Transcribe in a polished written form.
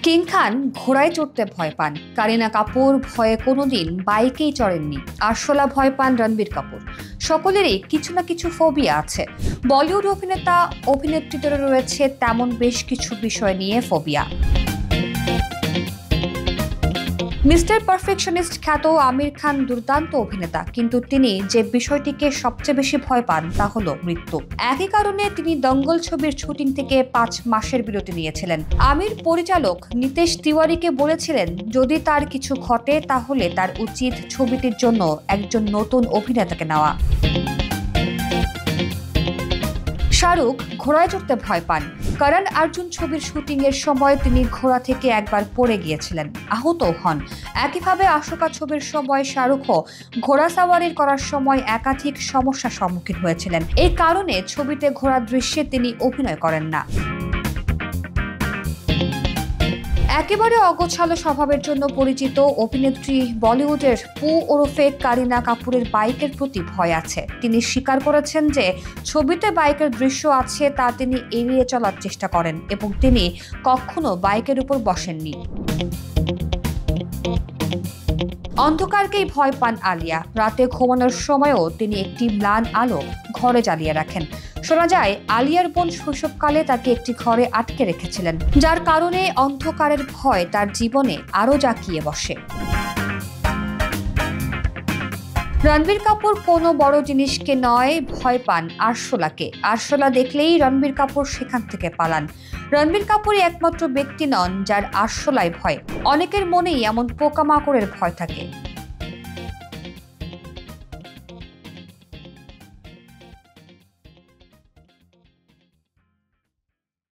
King খান ঘোড়ায় চড়তে ভয় পান। কারিনা কাপুর ভয়ে কোনোদিন বাইকেই চড়েননি। আরশোলা ভয় পান রণবীর কাপুর। সকলেরই কিছু না কিছু ফোবিয়া আছে। বলিউড অভিনেতা অভিনেত্রীদেরও রয়েছে তেমন বেশ কিছু বিষয় নিয়ে ফোবিয়া। মিস্টার পারফেকশনিস্ট খ্যাত আমির খান দুর্দান্ত অভিনেতা, কিন্তু তিনি যে বিষয়টিকে সবচেয়ে বেশি ভয় পান তা হলো মৃত্যু। একই কারণে তিনি দঙ্গল ছবির শুটিং থেকে 5 মাসের বিরতি নিয়েছিলেন। আমির পরিচালক নিতেশ তিওয়ারিকে বলেছিলেন যদি তার কিছু ঘটে তাহলে তার উচিত ছবিটির জন্য একজন নতুন অভিনেতাকে নেওয়া। শাহরুখ ঘোড়ায় চড়তে ভয় পান। করণ অর্জুন ছবির শুটিং এর সময় তিনি ঘোড়া থেকে একবার পড়ে গিয়েছিলেন, আহত হন। একইভাবে আশোকা ছবির সময় শাহরুখও ঘোড়া সাওয়ারি করার সময় একাধিক সমস্যার সম্মুখীন হয়েছিলেন। এই কারণে ছবিতে ঘোড়ার দৃশ্যে তিনি অভিনয় করেন না। একেবারে অগোছালো স্বভাবের জন্য পরিচিত অভিনেত্রী বলিউডের পু ওরফে কারিনা কাপুরের বাইকের প্রতি ভয় আছে। তিনি স্বীকার করেছেন যে ছবিতে বাইকের দৃশ্য আছে তা তিনি এড়িয়ে চলার চেষ্টা করেন এবং তিনি কখনো বাইকের উপর বসেননি। অন্ধকারকেই ভয় পান আলিয়া। রাতে ঘুমানোর সময়ও তিনি একটি ম্লান আলো ঘরে জ্বালিয়ে রাখেন। শোনা যায় আলিয়ার বোন শৈশবকালে তাকে একটি ঘরে আটকে রেখেছিলেন, যার কারণে অন্ধকারের ভয় তার জীবনে আরো জাঁকিয়ে বসে। রণবীর কাপুর কোনো বড় জিনিসকে নয়, ভয় পান আরশোলাকে। আরশোলা দেখলেই রণবীর কাপুর সেখান থেকে পালান। রণবীর কাপুরই একমাত্র ব্যক্তি নন যার আরশোলায় ভয়। অনেকের মনেই এমন পোকামাকড়ের ভয় থাকে।